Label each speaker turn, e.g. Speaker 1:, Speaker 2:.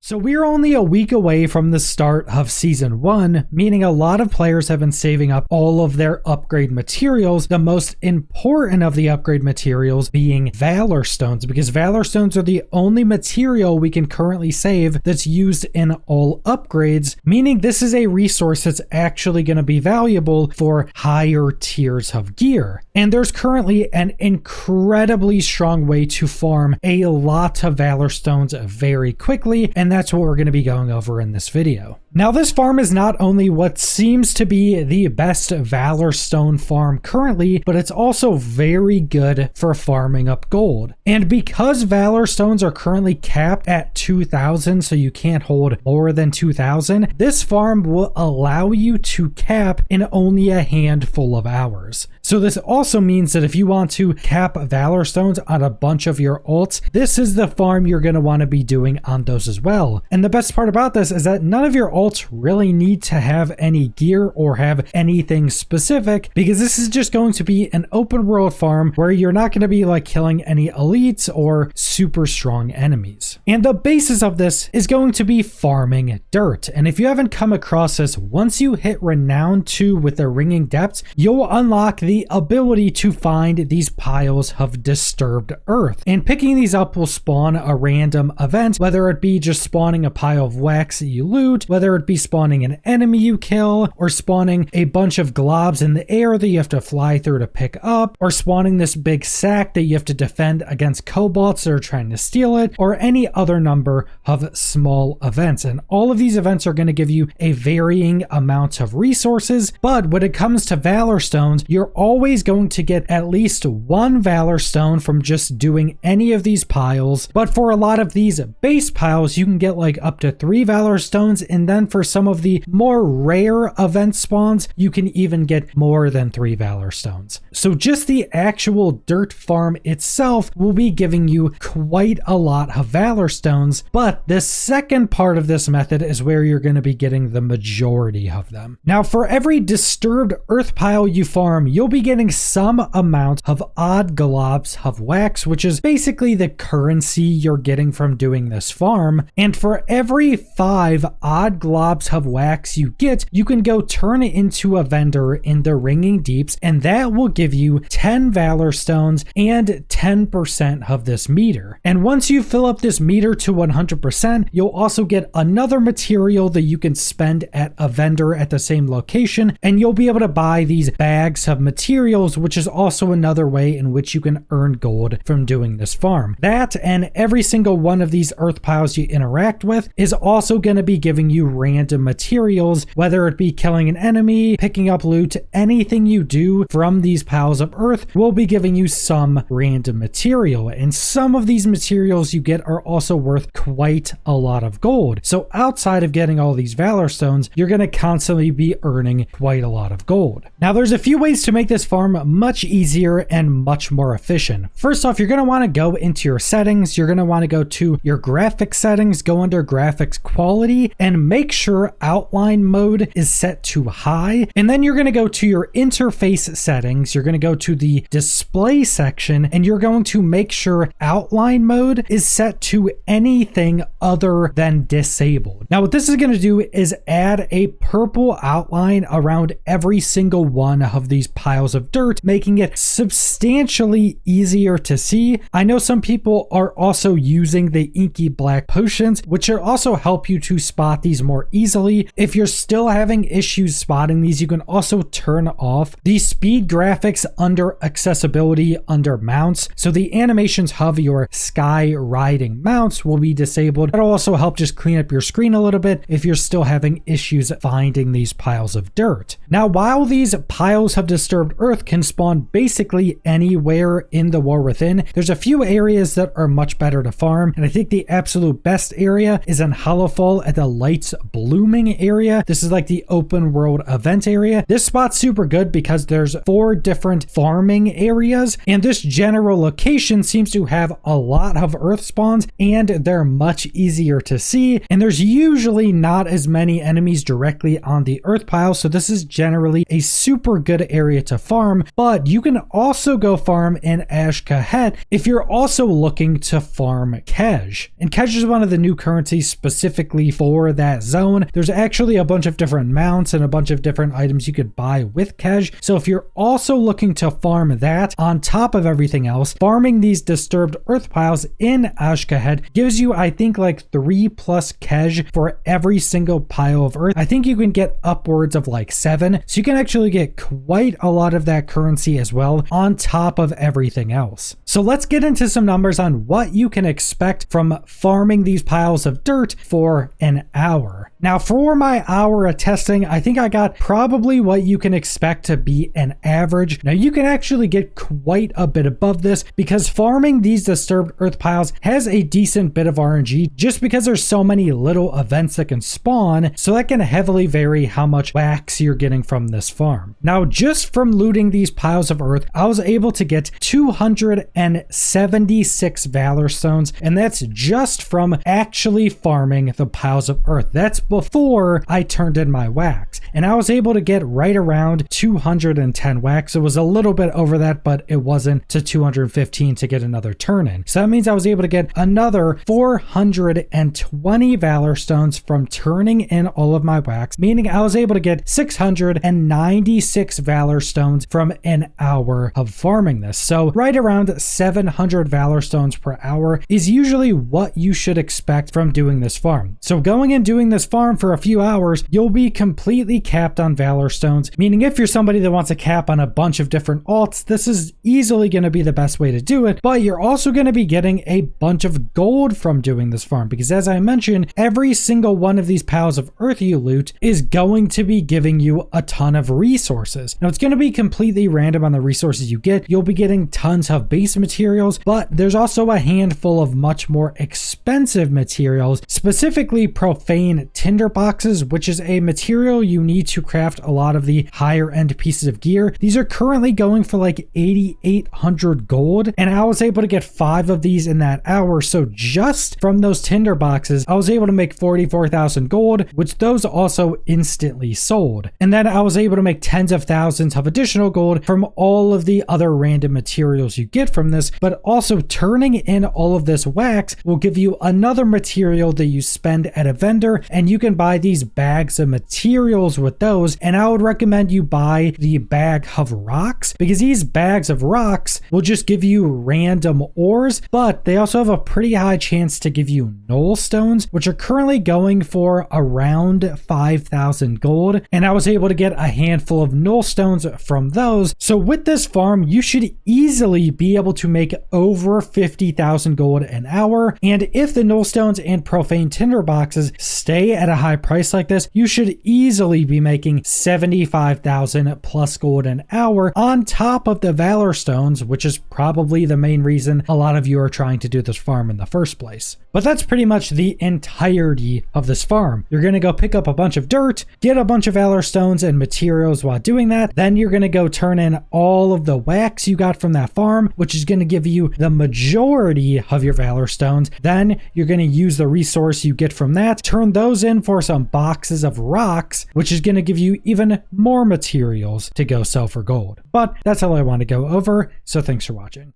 Speaker 1: So we're only a week away from the start of Season 1, meaning a lot of players have been saving up all of their upgrade materials, the most important of the upgrade materials being Valorstones, because Valorstones are the only material we can currently save that's used in all upgrades, meaning this is a resource that's actually going to be valuable for higher tiers of gear. And there's currently an incredibly strong way to farm a lot of Valorstones very quickly, and that's what we're going to be going over in this video. Now, this farm is not only what seems to be the best Valorstone farm currently, but it's also very good for farming up gold. And because Valorstones are currently capped at 2,000, so you can't hold more than 2,000, this farm will allow you to cap in only a handful of hours. So this also means that if you want to cap Valorstones on a bunch of your alts, this is the farm you're going to want to be doing on those as well. And the best part about this is that none of your alts really need to have any gear or have anything specific, because this is just going to be an open world farm where you're not going to be like killing any elites or super strong enemies. And the basis of this is going to be farming dirt. And if you haven't come across this, once you hit Renown 2 with the Ringing Depths, you'll unlock the ability to find these piles of disturbed earth. And picking these up will spawn a random event, whether it be just spawning a pile of wax that you loot, whether it be spawning an enemy you kill, or spawning a bunch of globs in the air that you have to fly through to pick up, or spawning this big sack that you have to defend against kobolds that are trying to steal it, or any other number of small events. And all of these events are going to give you a varying amount of resources, but when it comes to Valorstones, you're always going to get at least one Valorstone from just doing any of these piles. But for a lot of these base piles, you can get like up to 3 Valorstones, and then for some of the more rare event spawns, you can even get more than 3 Valorstones. So just the actual dirt farm itself will be giving you quite a lot of Valorstones, but the second part of this method is where you're going to be getting the majority of them. Now, for every disturbed earth pile you farm, you'll be getting some amount of odd globs of wax, which is basically the currency you're getting from doing this farm. And for every 5 odd globs of wax you get, you can go turn it into a vendor in the Ringing Deeps, and that will give you 10 Valorstones and 10% of this meter. And once you fill up this meter to 100%, you'll also get another material that you can spend at a vendor at the same location, and you'll be able to buy these bags of materials, which is also another way in which you can earn gold from doing this farm. That and every single one of these earth piles you interact with is also going to be giving you random materials, whether it be killing an enemy, picking up loot, anything you do from these piles of earth will be giving you some random material. And some of these materials you get are also worth quite a lot of gold. So outside of getting all these Valorstones, you're going to constantly be earning quite a lot of gold. Now, there's a few ways to make this farm much easier and much more efficient. First off, you're going to want to go into your settings. You're going to want to go to your graphics settings, go under graphics quality, and make sure outline mode is set to high. And then you're going to go to your interface settings. You're going to go to the display section, and you're going to make sure outline mode is set to anything other than disabled. Now, what this is going to do is add a purple outline around every single one of these piles of dirt, making it substantially easier to see. I know some people are also using the inky black potions, which will also help you to spot these more easily. If you're still having issues spotting these, you can also turn off the speed graphics under accessibility under mounts. So the animations of your sky riding mounts will be disabled. It'll also help just clean up your screen a little bit if you're still having issues finding these piles of dirt. Now, while these piles of disturbed earth can spawn basically anywhere in the War Within, there's a few areas that are much better to farm, and I think the absolute best area is in Hollowfall at the Lights blooming area. This is like the open world event area. This spot's super good because there's 4 different farming areas, and this general location seems to have a lot of earth spawns, and they're much easier to see, and there's usually not as many enemies directly on the earth pile, so this is generally a super good area to farm. But you can also go farm in Ashkahet if you're also looking to farm Kej. And Kej is one of the new currencies specifically for that zone. There's actually a bunch of different mounts and a bunch of different items you could buy with Kej. So if you're also looking to farm that on top of everything else, farming these disturbed earth piles in Ashkahet gives you, I think, like 3+ Kej for every single pile of earth. I think you can get upwards of like 7. So you can actually get quite a lot of that currency as well on top of everything else. So let's get into some numbers on what you can expect from farming these piles of dirt for an hour. Now, for my hour of testing, I think I got probably what you can expect to be an average. Now, you can actually get quite a bit above this because farming these disturbed earth piles has a decent bit of RNG just because there's so many little events that can spawn, so that can heavily vary how much wax you're getting from this farm. Now, just from looting these piles of earth, I was able to get 276 Valorstones, and that's just from actually farming the piles of earth. That's before I turned in my wax, and I was able to get right around 210 wax. It was a little bit over that, but it wasn't to 215 to get another turn in. So that means I was able to get another 420 Valorstones from turning in all of my wax, meaning I was able to get 696 Valorstones from an hour of farming this. So right around 700 Valorstones per hour is usually what you should expect from doing this farm. So going and doing this farm for a few hours, you'll be completely capped on Valorstones, meaning if you're somebody that wants to cap on a bunch of different alts, this is easily going to be the best way to do it. But you're also going to be getting a bunch of gold from doing this farm because, as I mentioned, every single one of these piles of earth you loot is going to be giving you a ton of resources. Now, it's going to be completely random on the resources you get. You'll be getting tons of base materials, but there's also a handful of much more expensive materials, specifically profane tinder boxes, which is a material you need to craft a lot of the higher end pieces of gear. These are currently going for like 8,800 gold, and I was able to get 5 of these in that hour. So just from those tinder boxes, I was able to make 44,000 gold, which those also instantly sold. And then I was able to make tens of thousands of additional gold from all of the other random materials you get from this, but also turning in all of this wax will give you another material that you spend at a vendor, and you can buy these bags of materials with those. And I would recommend you buy the bag of rocks because these bags of rocks will just give you random ores, but they also have a pretty high chance to give you null stones, which are currently going for around 5,000 gold. And I was able to get a handful of null stones from those. So with this farm, you should easily be able to make over 50,000 gold an hour. And if the null stones and profane tinder boxes stay at a high price like this, you should easily be making 75,000 plus gold an hour on top of the Valorstones, which is probably the main reason a lot of you are trying to do this farm in the first place. But that's pretty much the entirety of this farm. You're going to go pick up a bunch of dirt, get a bunch of Valorstones and materials while doing that. Then you're going to go turn in all of the wax you got from that farm, which is going to give you the majority of your Valorstones. Then you're going to use the resource you get from that, turn those in for some boxes of rocks, which is going to give you even more materials to go sell for gold. But that's all I want to go over, so thanks for watching.